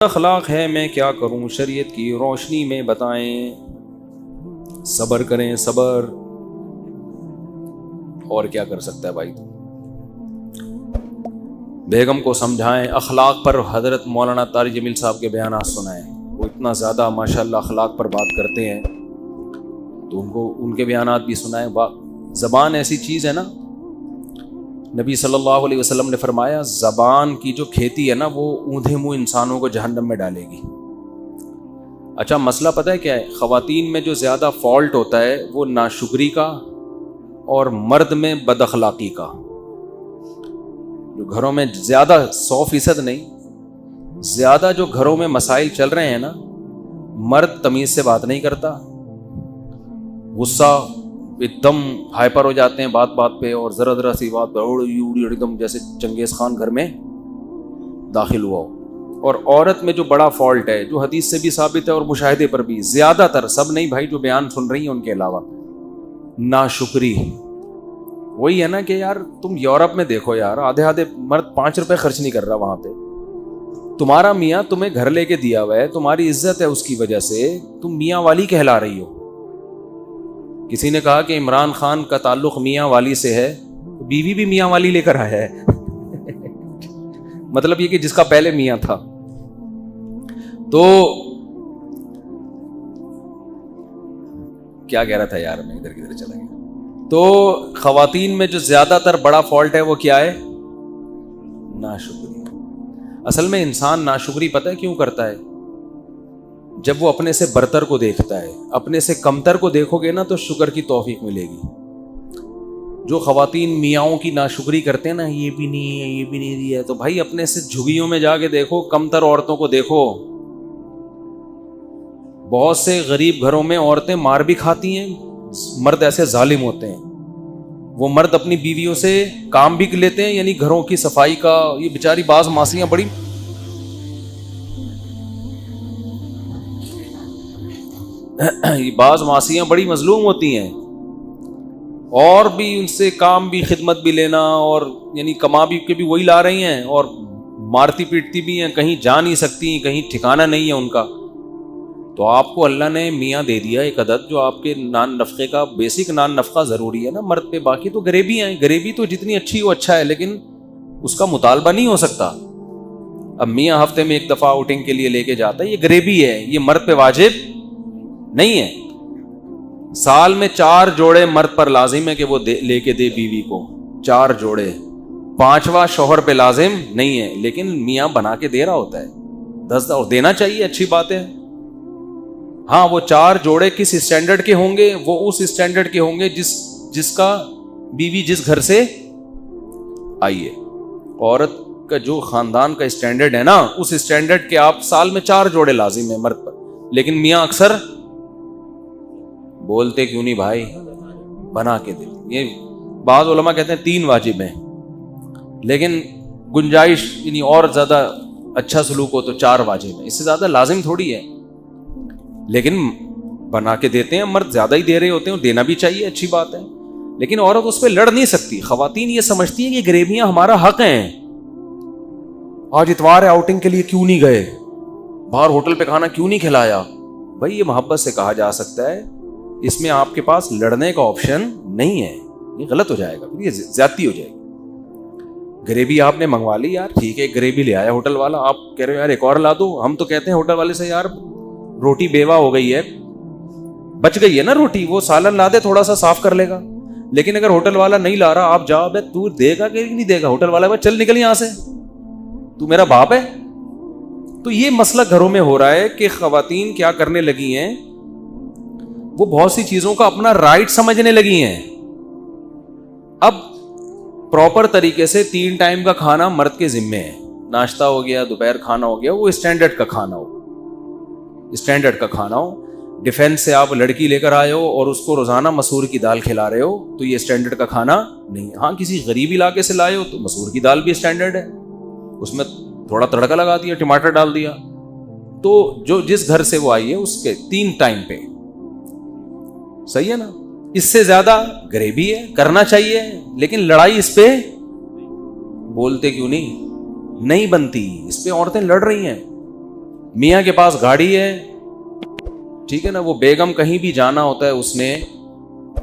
اخلاق ہے میں کیا کروں، شریعت کی روشنی میں بتائیں. صبر کریں، صبر. اور کیا کر سکتا ہے بھائی؟ بیگم کو سمجھائیں. اخلاق پر حضرت مولانا طارق جمیل صاحب کے بیانات سنائیں. وہ اتنا زیادہ ماشاءاللہ اخلاق پر بات کرتے ہیں، تو ان کے بیانات بھی سنائیں. زبان ایسی چیز ہے نا، نبی صلی اللہ علیہ وسلم نے فرمایا زبان کی جو کھیتی ہے نا، وہ اوندھے منہ انسانوں کو جہنم میں ڈالے گی. اچھا مسئلہ پتہ ہے کیا ہے؟ خواتین میں جو زیادہ فالٹ ہوتا ہے وہ ناشکری کا اور مرد میں بد اخلاقی کا. جو گھروں میں زیادہ 100% نہیں، زیادہ جو گھروں میں مسائل چل رہے ہیں نا، مرد تمیز سے بات نہیں کرتا، غصہ ایک دم ہائپر ہو جاتے ہیں بات بات پہ، اور ذرا ذرا سی بات پہ ایک دم جیسے چنگیز خان گھر میں داخل ہوا ہو. اور عورت میں جو بڑا فالٹ ہے، جو حدیث سے بھی ثابت ہے اور مشاہدے پر بھی، زیادہ تر، سب نہیں بھائی جو بیان سن رہی ہیں ان کے علاوہ، ناشکری. وہی ہے نا کہ یار تم یورپ میں دیکھو یار، آدھے مرد 5 روپے خرچ نہیں کر رہا وہاں پہ. تمہارا میاں تمہیں گھر لے کے دیا ہوا ہے، تمہاری عزت ہے اس کی وجہ سے، تم میاں والی کہلا رہی ہو. کسی نے کہا کہ عمران خان کا تعلق میاں والی سے ہے، بیوی بھی میاں والی لے کر آیا ہے. مطلب یہ کہ جس کا پہلے میاں تھا. تو کیا کہہ رہا تھا یار، میں ادھر کدھر چلا گیا. تو خواتین میں جو زیادہ تر بڑا فالٹ ہے وہ کیا ہے؟ ناشکری. اصل میں انسان ناشکری پتہ ہے کیوں کرتا ہے؟ جب وہ اپنے سے برتر کو دیکھتا ہے. اپنے سے کمتر کو دیکھو گے نا تو شکر کی توفیق ملے گی. جو خواتین میاؤں کی ناشکری کرتے ہیں نا، یہ بھی نہیں ہے، یہ بھی نہیں دیا ہے، تو بھائی اپنے سے جھگیوں میں جا کے دیکھو، کمتر عورتوں کو دیکھو. بہت سے غریب گھروں میں عورتیں مار بھی کھاتی ہیں، مرد ایسے ظالم ہوتے ہیں. وہ مرد اپنی بیویوں سے کام بھی لیتے ہیں، یعنی گھروں کی صفائی کا. یہ بیچاری بعض ماسیاں بڑی بڑی مظلوم ہوتی ہیں، اور بھی ان سے کام بھی، خدمت بھی لینا، اور یعنی کما بھی کے بھی وہی لا رہی ہیں، اور مارتی پیٹتی بھی ہیں، کہیں جا نہیں سکتی، کہیں ٹھکانہ نہیں ہے ان کا. تو آپ کو اللہ نے میاں دے دیا ایک عدد جو آپ کے نان نفقے کا، بیسک نان نفقہ ضروری ہے نا مرد پہ. باقی تو غریبی ہیں، غریبی تو جتنی اچھی ہو اچھا ہے، لیکن اس کا مطالبہ نہیں ہو سکتا. اب میاں ہفتے میں ایک دفعہ آؤٹنگ کے لیے لے کے جاتا ہے، یہ غریبی ہے، یہ مرد پہ واجب نہیں ہے. سال میں 4 جوڑے مرد پر لازم ہے کہ وہ لے کے دے بیوی کو. 4 جوڑے، 5واں شوہر پہ لازم نہیں ہے، لیکن میاں بنا کے دے رہا ہوتا ہے. 10 اور دینا چاہیے، اچھی بات ہے. ہاں وہ 4 جوڑے کس اسٹینڈرڈ کے ہوں گے؟ وہ اس اسٹینڈرڈ کے ہوں گے جس کا بیوی جس گھر سے آئی ہے. عورت کا جو خاندان کا اسٹینڈرڈ ہے نا، اس اسٹینڈرڈ کے آپ سال میں 4 جوڑے لازم ہیں مرد پر. لیکن میاں اکثر بولتے کیوں نہیں بھائی، بنا کے دے. یہ بعض علماء کہتے ہیں 3 واجب ہیں، لیکن گنجائش یعنی اور زیادہ اچھا سلوک ہو تو 4 واجب ہیں، اس سے زیادہ لازم تھوڑی ہے. لیکن بنا کے دیتے ہیں، مرد زیادہ ہی دے رہے ہوتے ہیں، دینا بھی چاہیے، اچھی بات ہے. لیکن عورت اس پہ لڑ نہیں سکتی. خواتین یہ سمجھتی ہیں کہ غریبیاں ہمارا حق ہیں. آج اتوار ہے، آؤٹنگ کے لیے کیوں نہیں گئے، باہر ہوٹل پہ کھانا کیوں نہیں کھلایا. بھائی یہ محبت سے کہا جا سکتا ہے، اس میں آپ کے پاس لڑنے کا آپشن نہیں ہے. یہ غلط ہو جائے گا، یہ زیادتی ہو جائے گی. غریبی آپ نے منگوا لی یار، ٹھیک ہے، غریبی لے آیا ہوٹل والا، آپ کہہ رہے ہو یار ایک اور لا دو. ہم تو کہتے ہیں ہوٹل والے سے یار روٹی بیوہ ہو گئی ہے، بچ گئی ہے نا روٹی، وہ سالن لا دے، تھوڑا سا صاف کر لے گا. لیکن اگر ہوٹل والا نہیں لا رہا، آپ جاؤ بے تو دے گا کہ نہیں دے گا؟ ہوٹل والا چل نکل یہاں سے، تو میرا باپ ہے. تو یہ مسئلہ گھروں میں ہو رہا ہے کہ خواتین کیا کرنے لگی ہیں، وہ بہت سی چیزوں کا اپنا رائٹ سمجھنے لگی ہیں. اب پراپر طریقے سے 3 ٹائم کا کھانا مرد کے ذمے ہے. ناشتہ ہو گیا، دوپہر کھانا ہو گیا، وہ اسٹینڈرڈ کا کھانا ہو، اسٹینڈرڈ کا کھانا ہو. ڈیفینس سے آپ لڑکی لے کر آئے ہو اور اس کو روزانہ مسور کی دال کھلا رہے ہو، تو یہ اسٹینڈرڈ کا کھانا نہیں. ہاں کسی غریب علاقے سے لائے ہو تو مسور کی دال بھی اسٹینڈرڈ ہے، اس میں تھوڑا تڑکا لگا دیا، ٹماٹر ڈال دیا. تو جو جس گھر سے وہ آئی ہے اس کے 3 ٹائم پہ صحیح ہے نا. اس سے زیادہ غریبی ہے، کرنا چاہیے، لیکن لڑائی اس پہ بولتے کیوں نہیں بنتی. اس پہ عورتیں لڑ رہی ہیں. میاں کے پاس گاڑی ہے, ٹھیک ہے نا, وہ بیگم کہیں بھی جانا ہوتا ہے اس نے,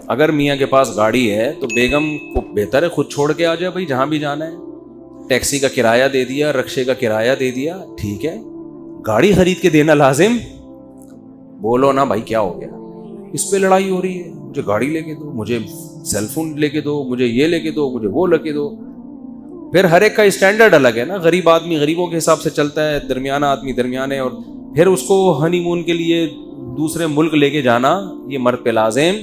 اگر میاں کے پاس گاڑی ہے تو بیگم کو بہتر ہے خود چھوڑ کے آ جائے بھائی جہاں بھی جانا ہے, ٹیکسی کا کرایہ دے دیا, رکشے کا کرایہ دے دیا, ٹھیک ہے. گاڑی خرید کے دینا لازم, بولو نا بھائی کیا ہو گیا, اس پہ لڑائی ہو رہی ہے, مجھے گاڑی لے کے دو, مجھے سیل فون لے کے دو, مجھے یہ لے کے دو, مجھے وہ لے کے دو. پھر ہر ایک کا اسٹینڈرڈ الگ ہے نا, غریب آدمی غریبوں کے حساب سے چلتا ہے, درمیانہ آدمی درمیانے, اور پھر اس کو ہنی مون کے لیے دوسرے ملک لے کے جانا یہ مرد پہ لازم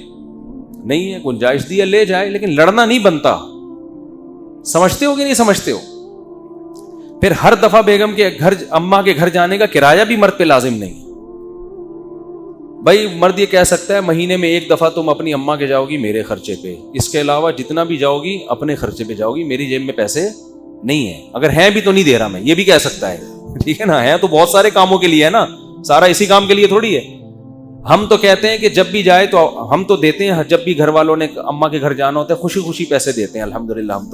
نہیں ہے. گنجائش دی ہے لے جائے, لیکن لڑنا نہیں بنتا. سمجھتے ہو کہ نہیں سمجھتے ہو؟ پھر ہر دفعہ بیگم کے گھر, اماں کے گھر جانے کا کرایہ بھی مرد پہ لازم نہیں. بھائی مرد یہ کہہ سکتا ہے مہینے میں ایک دفعہ تم اپنی اماں کے جاؤ گی میرے خرچے پہ, اس کے علاوہ جتنا بھی جاؤ گی اپنے خرچے پہ جاؤ گی, میری جیب میں پیسے نہیں ہیں, اگر ہیں بھی تو نہیں دے رہا میں, یہ بھی کہہ سکتا ہے, ٹھیک ہے نا. ہے تو بہت سارے کاموں کے لیے ہے نا, سارا اسی کام کے لیے تھوڑی ہے. ہم تو کہتے ہیں کہ جب بھی جائے تو ہم تو دیتے ہیں, جب بھی گھر والوں نے اماں کے گھر جانا ہوتا ہے خوشی خوشی پیسے دیتے ہیں الحمدللہ ہم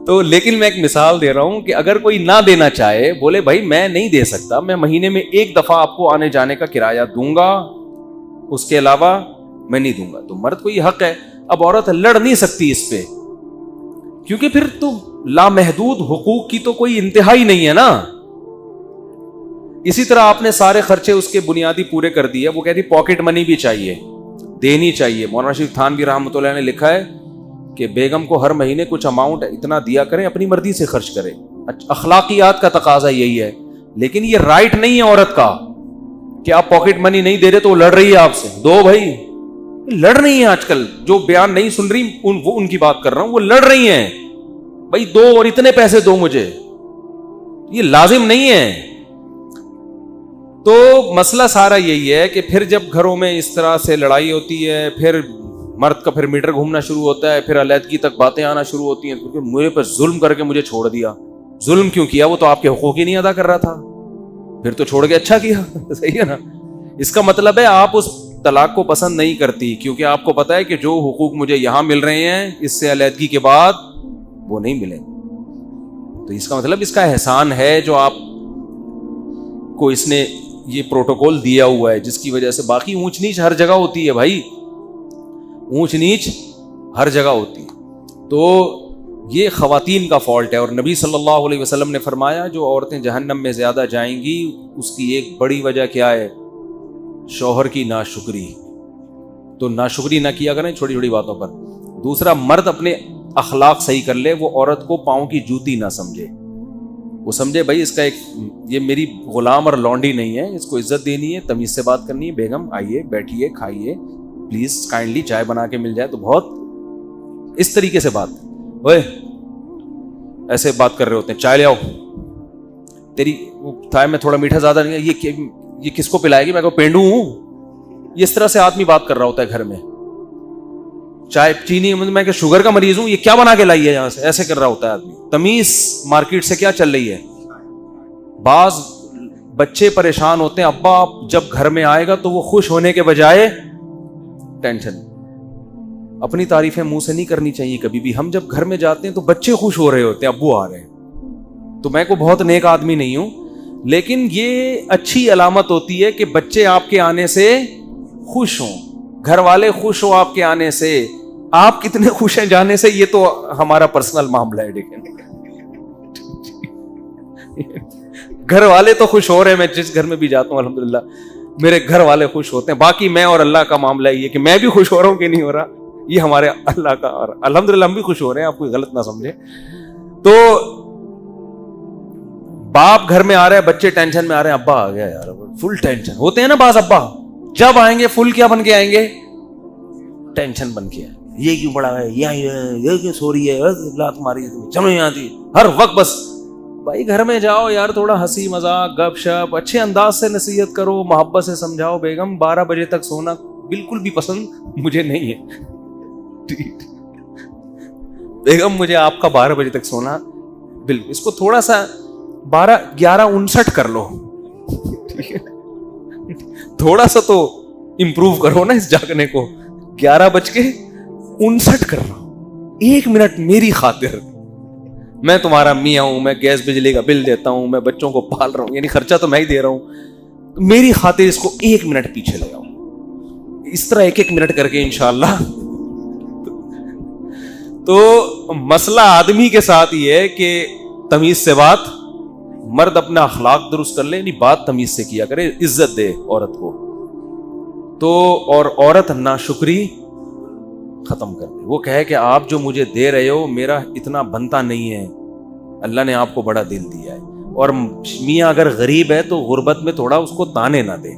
تو لیکن میں ایک مثال دے رہا ہوں کہ اگر کوئی نہ دینا چاہے, بولے بھائی میں نہیں دے سکتا, میں مہینے میں ایک دفعہ آپ کو آنے جانے کا کرایہ دوں گا, اس کے علاوہ میں نہیں دوں گا, تو مرد کو یہ حق ہے. اب عورت لڑ نہیں سکتی اس پہ, کیونکہ پھر تو لامحدود حقوق کی تو کوئی انتہا ہی نہیں ہے نا. اسی طرح آپ نے سارے خرچے اس کے بنیادی پورے کر دیے, وہ کہتی پاکٹ منی بھی چاہیے, دینی چاہیے. مولانا شریف تھانوی رحمۃ اللہ نے لکھا ہے کہ بیگم کو ہر مہینے کچھ اماؤنٹ اتنا دیا کریں, اپنی مرضی سے خرچ کرے. اخلاقیات کا تقاضا یہی ہے, لیکن یہ رائٹ نہیں ہے عورت کا کہ آپ پاکٹ منی نہیں دے رہے تو وہ لڑ رہی ہے آپ سے. دو بھائی لڑ رہی ہیں, آج کل جو بیان نہیں سن رہی وہ ان کی بات کر رہا ہوں, وہ لڑ رہی ہیں بھائی دو اور اتنے پیسے دو مجھے, یہ لازم نہیں ہے. تو مسئلہ سارا یہی ہے کہ پھر جب گھروں میں اس طرح سے لڑائی ہوتی ہے, پھر مرد کا پھر میٹر گھومنا شروع ہوتا ہے, پھر علیحدگی تک باتیں آنا شروع ہوتی ہیں, کیونکہ میرے پر ظلم کر کے مجھے چھوڑ دیا. ظلم کیوں کیا, وہ تو آپ کے حقوق ہی نہیں ادا کر رہا تھا, پھر تو چھوڑ کے اچھا کیا. صحیح ہے نا. اس کا مطلب ہے آپ اس طلاق کو پسند نہیں کرتی, کیونکہ آپ کو پتا ہے کہ جو حقوق مجھے یہاں مل رہے ہیں اس سے علیحدگی کے بعد وہ نہیں ملیں. تو اس کا مطلب اس کا احسان ہے جو آپ کو اس نے یہ پروٹوکول دیا ہوا ہے, جس کی وجہ سے باقی اونچ نیچ ہر جگہ ہوتی ہے بھائی, اونچ نیچ ہر جگہ ہوتی ہے. تو یہ خواتین کا فالٹ ہے. اور نبی صلی اللہ علیہ وسلم نے فرمایا جو عورتیں جہنم میں زیادہ جائیں گی اس کی ایک بڑی وجہ کیا ہے, شوہر کی ناشکری. تو ناشکری نہ کیا کریں چھوٹی چھوٹی باتوں پر. دوسرا, مرد اپنے اخلاق صحیح کر لے, وہ عورت کو پاؤں کی جوتی نہ سمجھے, وہ سمجھے بھائی اس کا ایک یہ میری غلام اور لونڈی نہیں ہے, اس کو عزت دینی ہے, تمیز سے بات کرنی ہے. بیگم آئیے بیٹھیے کھائیے پلیز, کائنڈلی چائے بنا کے مل جائے تو بہت اس طریقے سے بات. اوے ایسے بات کر رہے ہوتے ہیں, چائے لے آؤ, تیری چائے میں تھوڑا میٹھا زیادہ نہیں ہے, یہ کس کو پلائے گی, میں کو پینڈو ہوں. یہ اس طرح سے آدمی بات کر رہا ہوتا ہے گھر میں. چائے چینی میں کہ شوگر کا مریض ہوں, یہ کیا بنا کے لائی ہے یہاں سے, ایسے کر رہا ہوتا ہے آدمی. تمیز مارکیٹ سے کیا چل رہی ہے. بعض بچے پریشان ہوتے ہیں, ابا آپ جب گھر میں آئے گا تو وہ خوش ہونے کے بجائے ٹینشن. اپنی تعریفیں منہ سے نہیں کرنی چاہیے کبھی بھی. ہم جب گھر میں جاتے ہیں تو بچے خوش ہو رہے ہوتے ہیں, ابو آ رہے ہیں. تو میں کوئی بہت نیک آدمی نہیں ہوں, لیکن یہ اچھی علامت ہوتی ہے کہ بچے آپ کے آنے سے خوش ہوں, گھر والے خوش ہو آپ کے آنے سے. آپ کتنے خوش ہیں جانے سے یہ تو ہمارا پرسنل معاملہ ہے, گھر والے تو خوش ہو رہے ہیں. میں جس گھر میں بھی جاتا ہوں الحمدللہ میرے گھر والے خوش ہوتے ہیں. باقی میں اور اللہ کا معاملہ یہ کہ میں بھی خوش ہو رہا ہوں کہ نہیں ہو رہا, یہ ہمارے اللہ کا, اور الحمدللہ ہم بھی خوش ہو رہے ہیں, آپ کوئی غلط نہ سمجھے. تو باپ گھر میں آ رہے ہیں, بچے ٹینشن میں آ رہے ہیں, ابا آ گیا یار, فل ٹینشن ہوتے ہیں نا بعض ابا. جب آئیں گے فل کیا بن کے آئیں گے, ٹینشن بن کے. یہ کیوں بڑا ہے, یہ کیوں سو رہی ہے, لات ماری چلو یہاں تھی ہر وقت. بس بھائی گھر میں جاؤ یار, تھوڑا ہنسی مذاق گپ شپ اچھے انداز سے نصیحت کرو, محبت سے سمجھاؤ. بیگم 12 بجے تک سونا بالکل بھی پسند مجھے نہیں ہے. بیگم مجھے آپ کا 12 بجے تک سونا بالکل, اس کو تھوڑا سا 11:59 کر لو, تھوڑا سا تو امپروو کرو نا اس جاگنے کو. 11:59 کر رہا ہوں, 1 منٹ میری خاطر. میں تمہارا میاں ہوں, میں گیس بجلی کا بل دیتا ہوں, میں بچوں کو پال رہا ہوں, یعنی خرچہ تو میں ہی دے رہا ہوں, میری خاطر اس کو 1 منٹ پیچھے لگاؤ. اس طرح 1 منٹ کر کے انشاءاللہ. تو مسئلہ آدمی کے ساتھ یہ ہے کہ تمیز سے بات, مرد اپنا اخلاق درست کر لے, یعنی بات تمیز سے کیا کرے, عزت دے عورت کو. تو اور عورت ناشکری ختم کر دے, وہ کہے کہ آپ جو مجھے دے رہے ہو میرا اتنا بنتا نہیں ہے, اللہ نے آپ کو بڑا دل دیا ہے. اور میاں اگر غریب ہے تو غربت میں تھوڑا اس کو تانے نہ دے,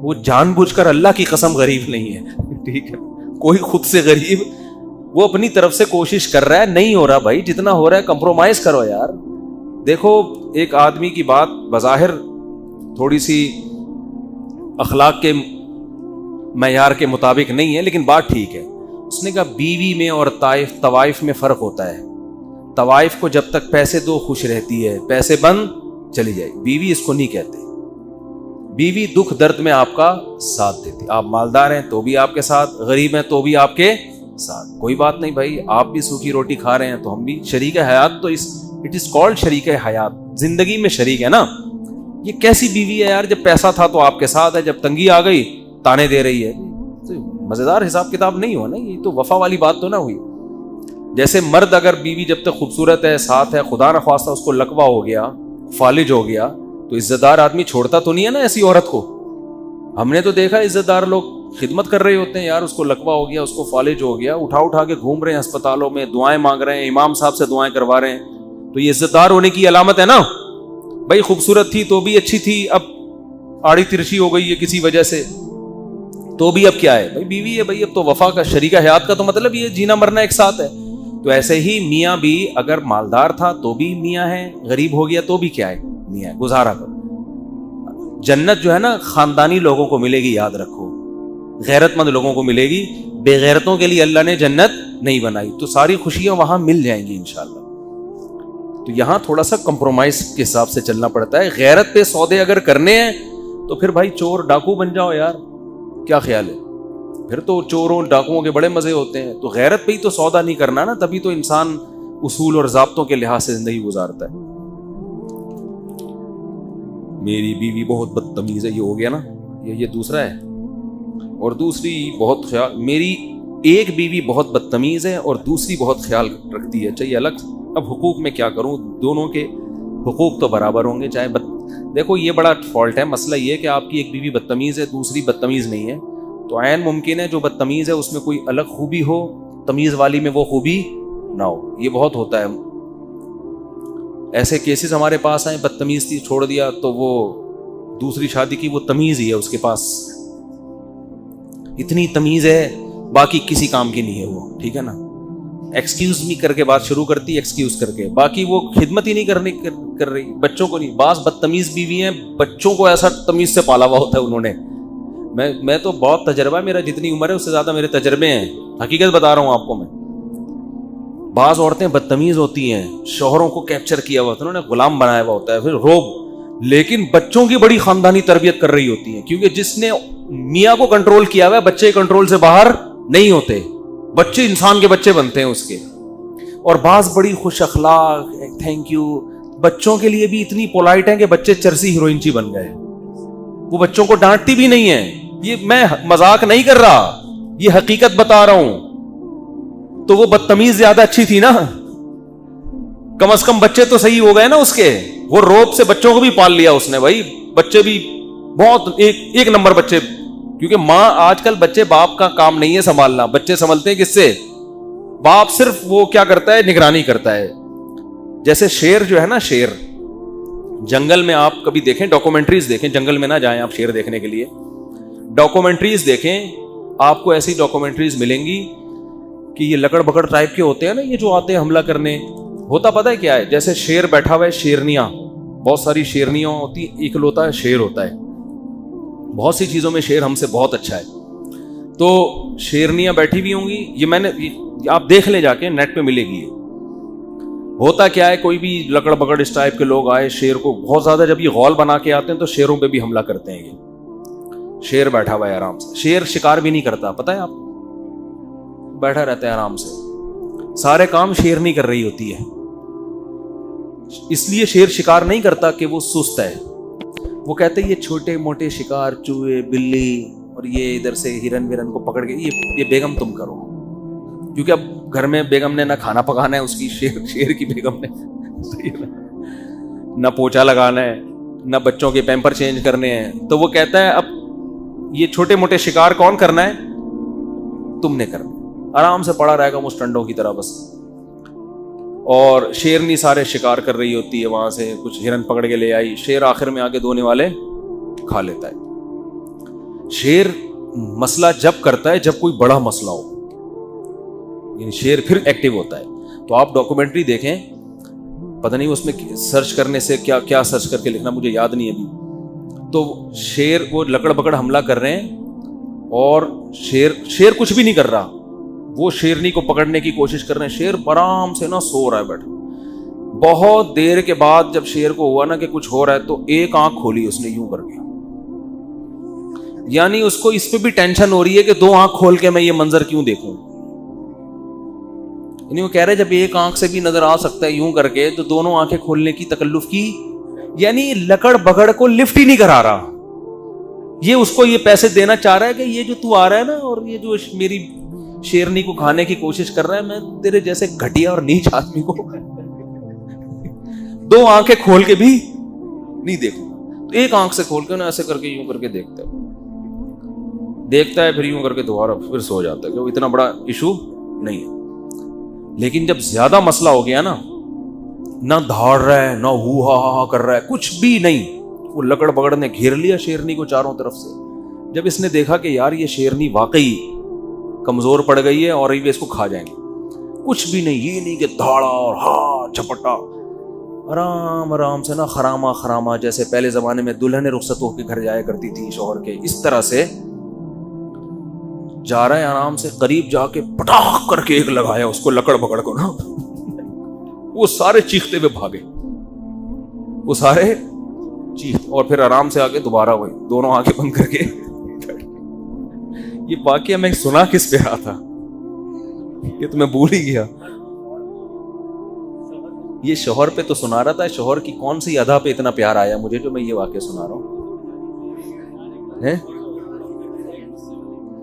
وہ جان بوجھ کر اللہ کی قسم غریب نہیں ہے, ٹھیک ہے, کوئی خود سے غریب, وہ اپنی طرف سے کوشش کر رہا ہے, نہیں ہو رہا بھائی, جتنا ہو رہا ہے کمپرومائز کرو یار. دیکھو ایک آدمی کی بات بظاہر تھوڑی سی اخلاق کے معیار کے مطابق نہیں ہے, لیکن بات ٹھیک ہے. اس نے کہا بیوی میں اور طوائف میں فرق ہوتا ہے. طوائف کو جب تک پیسے دو خوش رہتی ہے, پیسے بند چلی جائے. بیوی اس کو نہیں کہتے. بیوی دکھ درد میں آپ کا ساتھ دیتی. آپ مالدار ہیں تو بھی آپ کے ساتھ, غریب ہیں تو بھی آپ کے ساتھ, کوئی بات نہیں بھائی, آپ بھی سوکھی روٹی کھا رہے ہیں تو ہم بھی شریک حیات. تو اٹ از کالڈ شریک حیات, زندگی میں شریک ہے نا. یہ کیسی بیوی ہے یار, جب پیسہ تھا تو آپ کے ساتھ ہے, جب تنگی آ گئی تانے دے رہی ہے. مزیدار حساب کتاب نہیں ہوا نا, یہ تو وفا والی بات تو نہ ہوئی. جیسے مرد اگر بیوی جب تک خوبصورت ہے, ساتھ ہے, خدا نہ خواستہ اس کو لقوہ ہو گیا, فالج ہو گیا, تو عزت دار آدمی چھوڑتا تو نہیں ہے نا ایسی عورت کو. ہم نے تو دیکھا عزت دار لوگ خدمت کر رہے ہوتے ہیں یار, اس کو لقوہ ہو گیا, اس کو فالج ہو گیا, اٹھا کے گھوم رہے ہیں ہسپتالوں میں, دعائیں مانگ رہے ہیں, امام صاحب سے دعائیں کروا رہے ہیں. تو یہ عزت دار ہونے کی علامت ہے نا بھائی. خوبصورت تھی تو بھی اچھی تھی, اب آڑی ترچی ہو گئی ہے کسی وجہ سے, تو بھی اب کیا ہے بھائی, بیوی ہے بھائی, اب تو وفا کا شریک حیات کا تو مطلب یہ جینا مرنا ایک ساتھ ہے. تو ایسے ہی میاں بھی اگر مالدار تھا تو بھی میاں ہے, غریب ہو گیا تو بھی کیا ہے, میاں ہے, گزارا کرو. جنت جو ہے نا خاندانی لوگوں کو ملے گی, یاد رکھو, غیرت مند لوگوں کو ملے گی, بے غیرتوں کے لیے اللہ نے جنت نہیں بنائی. تو ساری خوشیاں وہاں مل جائیں گی انشاءاللہ. تو یہاں تھوڑا سا کمپرومائز کے حساب سے چلنا پڑتا ہے. غیرت پہ سودے اگر کرنے ہیں تو پھر بھائی چور ڈاکو بن جاؤ یار, کیا خیال ہے, پھر تو چوروں ڈاکوؤں کے بڑے مزے ہوتے ہیں. تو غیرت پہ ہی تو سودا نہیں کرنا نا, تبھی تو انسان اصول اور ضابطوں کے لحاظ سے زندگی گزارتا ہے. میری بیوی بہت بدتمیز ہے, یہ ہو گیا نا, یہ دوسرا ہے. اور دوسری بہت خیال, میری ایک بیوی بہت بدتمیز ہے اور دوسری بہت خیال رکھتی ہے, چاہیے الگ. اب حقوق میں کیا کروں, دونوں کے حقوق تو برابر ہوں گے, چاہے دیکھو یہ بڑا فالٹ ہے. مسئلہ یہ کہ آپ کی ایک بیوی بدتمیز ہے, دوسری بدتمیز نہیں ہے, تو عین ممکن ہے جو بدتمیز ہے اس میں کوئی الگ خوبی ہو, تمیز والی میں وہ خوبی نہ ہو. یہ بہت ہوتا ہے, ایسے کیسز ہمارے پاس آئے, بدتمیز تھی چھوڑ دیا, تو وہ دوسری شادی کی, وہ تمیز ہی ہے اس کے پاس, اتنی تمیز ہے باقی کسی کام کی نہیں ہے وہ, ٹھیک ہے نا. ایکسکیوز می کر کے بات شروع کرتی, ایکسکیوز کر کے, باقی وہ خدمت ہی نہیں کر رہی, بچوں کو نہیں. بعض بدتمیز بیوی ہیں, بچوں کو ایسا تمیز سے پالا ہوا ہوتا ہے انہوں نے. میں تو بہت تجربہ ہے میرا, جتنی عمر ہے اس سے زیادہ میرے تجربے ہیں, حقیقت بتا رہا ہوں آپ کو میں. بعض عورتیں بدتمیز ہوتی ہیں, شوہروں کو کیپچر کیا ہوا ہوتا ہے, انہوں نے غلام بنایا ہوا ہوتا ہے, پھر روب, لیکن بچوں کی بڑی خاندانی تربیت کر رہی ہوتی ہیں, کیونکہ جس نے میاں کو کنٹرول کیا ہوا ہے, بچے کنٹرول سے باہر نہیں ہوتے, بچے انسان کے بچے بنتے ہیں اس کے. اور بعض بڑی خوش اخلاق, تھینک یو, بچوں کے لیے بھی اتنی پولائٹ ہیں کہ بچے چرسی ہیروئنچی بن گئے, وہ بچوں کو ڈانٹتی بھی نہیں ہے. یہ میں مذاق نہیں کر رہا, یہ حقیقت بتا رہا ہوں. تو وہ بدتمیز زیادہ اچھی تھی نا, کم از کم بچے تو صحیح ہو گئے نا اس کے. وہ روب سے بچوں کو بھی پال لیا اس نے بھائی, بچے بھی بہت ایک نمبر بچے, کیونکہ ماں آج کل بچے, باپ کا کام نہیں ہے سنبھالنا, بچے سنبھلتے ہیں کس سے, باپ صرف وہ کیا کرتا ہے, نگرانی کرتا ہے. جیسے شیر جو ہے نا, شیر جنگل میں آپ کبھی دیکھیں, ڈاکومنٹریز دیکھیں, جنگل میں نہ جائیں آپ شیر دیکھنے کے لیے, ڈاکومنٹریز دیکھیں, آپ کو ایسی ڈاکومنٹریز ملیں گی کہ یہ لکڑ بکڑ ٹائپ کے ہوتے ہیں نا, یہ جو آتے ہیں حملہ کرنے. ہوتا پتہ ہے کیا ہے, جیسے شیر بیٹھا ہوا ہے, شیرنیاں, بہت ساری شیرنیاں ہوتی, اکلوتا شیر ہوتا ہے, بہت سی چیزوں میں شیر ہم سے بہت اچھا ہے. تو شیرنیاں بیٹھی ہوئی ہوں گی, یہ میں نے, آپ دیکھ لیں جا کے, نیٹ پہ ملے گی. ہوتا کیا ہے, کوئی بھی لکڑ بکڑ اس ٹائپ کے لوگ آئے, شیر کو بہت زیادہ جب یہ غول بنا کے آتے ہیں تو شیروں پہ بھی حملہ کرتے ہیں. یہ شیر بیٹھا ہوا ہے آرام سے, شیر شکار بھی نہیں کرتا, پتہ ہے آپ, بیٹھا رہتا ہے آرام سے, سارے کام شیرنی کر رہی ہوتی ہے. اس لیے شیر شکار نہیں کرتا کہ وہ سست ہے. وہ کہتے ہیں یہ چھوٹے موٹے شکار چوہے بلی اور یہ ادھر سے ہرن ورن کو پکڑ کے یہ بیگم تم کرو, کیونکہ اب گھر میں بیگم نے نہ کھانا پکانا ہے اس کی, شیر کی بیگم نے نہ پوچھا لگانا ہے نہ بچوں کے پیمپر چینج کرنے ہیں. تو وہ کہتا ہے اب یہ چھوٹے موٹے شکار کون کرنا ہے, تم نے کرنا. آرام سے پڑا رہے گا مسٹنڈوں کی طرح بس. اور شیرنی سارے شکار کر رہی ہوتی ہے, وہاں سے کچھ ہرن پکڑ کے لے آئی, شیر آخر میں آ کے دھونے والے کھا لیتا ہے. شیر مسئلہ جب کرتا ہے جب کوئی بڑا مسئلہ ہو, یعنی شیر پھر ایکٹیو ہوتا ہے. تو آپ ڈاکومنٹری دیکھیں, پتہ نہیں اس میں سرچ کرنے سے کیا سرچ کر کے لکھنا مجھے یاد نہیں ابھی. تو شیر وہ لکڑ پکڑ حملہ کر رہے ہیں اور شیر کچھ بھی نہیں کر رہا, وہ شیرنی کو پکڑنے کی کوشش کر رہے ہیں. شیر آرام سے نا سو رہا ہے بیٹھا. بہت دیر کے بعد جب شیر کو ہوا نا کہ کچھ ہو رہا ہے تو ایک آنکھ کھولی اس نے یوں کر کے, یعنی اس کو اس پہ بھی ٹینشن ہو رہی ہے کہ دو آنکھ کھول کے میں یہ منظر کیوں دیکھوں. یعنی وہ کہہ رہے جب ایک آنکھ سے بھی نظر آ سکتا ہے یوں کر کے تو دونوں آنکھیں کھولنے کی تکلف کی, یعنی لکڑ بگڑ کو لفٹ ہی نہیں کرا رہا. یہ اس کو یہ پیسے دینا چاہ رہا ہے کہ یہ جو تو آ رہا ہے نا اور یہ جو میری شیرنی کو کھانے کی کوشش کر رہا ہے, میں تیرے جیسے گھٹیا اور نیچ آدمی کو دو آنکھیں کھول کے بھی نہیں دیکھوں. تو ایک آنکھ سے کھول کے نا ایسے کر کے یوں کر کے دیکھتا ہے پھر یوں کر کے دوبارہ پھر سو جاتا ہے کہ وہ اتنا بڑا ایشو نہیں ہے. لیکن جب زیادہ مسئلہ ہو گیا نا, نہ دھاڑ رہا ہے نہ ہو ہا کر رہا ہے, کچھ بھی نہیں, وہ لکڑ بگڑ نے گھیر لیا شیرنی کو چاروں طرف سے. جب اس نے دیکھا کہ یار یہ شیرنی واقعی کمزور پڑ گئی ہے اور یہ اس کو کھا جائیں گے, کچھ بھی نہیں, یہ نہیں کہ دھاڑا اور ہا چھپٹا, آرام سے نا خراما جیسے پہلے زمانے میں دلہنیں رخصت ہو کے گھر جایا کرتی تھی شوہر کے, اس طرح سے جا رہا ہے آرام سے. قریب جا کے پٹاخ کر کے ایک لگایا اس کو لکڑ پکڑ کو نا, وہ سارے چیختے ہوئے بھاگے, وہ سارے چیخ, اور پھر آرام سے آگے دوبارہ وہی دونوں آنکھیں بند کر کے. یہ واقعہ میں سنا کس پہ رہا تھا یہ تو میں بھول ہی گیا. یہ شوہر پہ تو سنا رہا تھا, شوہر کی کون سی ادا پہ اتنا پیار آیا مجھے جو میں یہ واقعہ سنا رہا ہوں.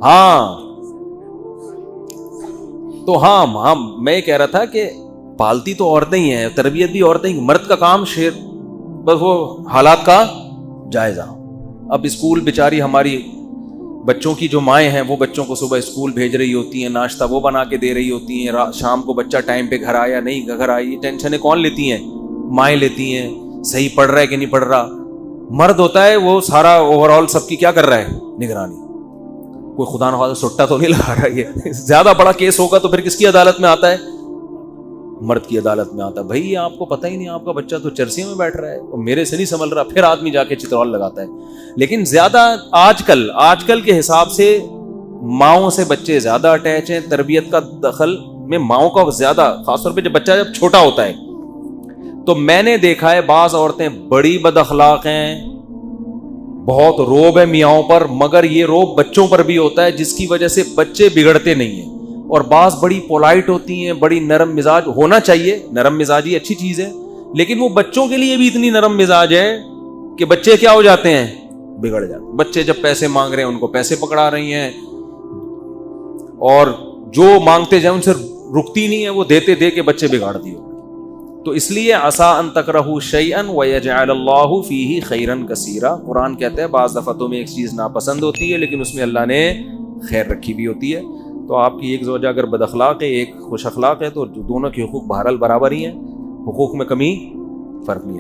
ہاں تو ہاں میں کہہ رہا تھا کہ پالتی تو عورتیں ہی ہیں, تربیت بھی عورتیں ہی, مرد کا کام شیر بس وہ حالات کا جائزہ. اب اسکول بیچاری ہماری بچوں کی جو مائیں ہیں وہ بچوں کو صبح اسکول بھیج رہی ہوتی ہیں, ناشتہ وہ بنا کے دے رہی ہوتی ہیں, شام کو بچہ ٹائم پہ گھر آیا نہیں گھر آئی, ٹینشنیں کون لیتی ہیں, مائیں لیتی ہیں. صحیح پڑھ رہا ہے کہ نہیں پڑھ رہا, مرد ہوتا ہے وہ سارا اوور آل سب کی کیا کر رہا ہے, نگرانی. کوئی خدا نخواستہ سٹا تو نہیں لگا رہا. یہ زیادہ بڑا کیس ہوگا تو پھر کس کی عدالت میں آتا ہے, مرد کی عدالت میں آتا ہے. بھائی آپ کو پتہ ہی نہیں, آپ کا بچہ تو چرسی میں بیٹھ رہا ہے اور میرے سے نہیں سنبھل رہا, پھر آدمی جا کے چترول لگاتا ہے. لیکن زیادہ آج کل کے حساب سے ماؤں سے بچے زیادہ اٹیچ ہیں, تربیت کا دخل میں ماؤں کا زیادہ, خاص طور پہ جب بچہ جب چھوٹا ہوتا ہے. تو میں نے دیکھا ہے بعض عورتیں بڑی بد اخلاق ہیں, بہت روب ہے میاؤں پر, مگر یہ روب بچوں پر بھی ہوتا ہے جس کی وجہ سے بچے بگڑتے نہیں ہیں. اور بعض بڑی پولائٹ ہوتی ہیں, بڑی نرم مزاج, ہونا چاہیے, نرم مزاجی اچھی چیز ہے, لیکن وہ بچوں کے لیے بھی اتنی نرم مزاج ہے کہ بچے کیا ہو جاتے ہیں, بگڑ جاتے ہیں. بچے جب پیسے مانگ رہے ہیں ان کو پیسے پکڑا رہی ہیں, اور جو مانگتے جائیں ان سے رکتی نہیں ہے, وہ دیتے دے کے بچے بگاڑ دیے. تو اس لیے عسیٰ ان تکرہوا شیئا ویجعل اللہ فیہ خیرا کثیرا. قرآن کہتا ہے بعض دفعہ تمہیں ایک چیز ناپسند ہوتی ہے لیکن اس میں اللہ نے خیر رکھی بھی ہوتی ہے. تو آپ کی ایک زوجہ اگر بد اخلاق ہے ایک خوش اخلاق ہے تو دونوں کے حقوق بہرحال برابر ہی ہیں, حقوق میں کمی فرق نہیں ہے.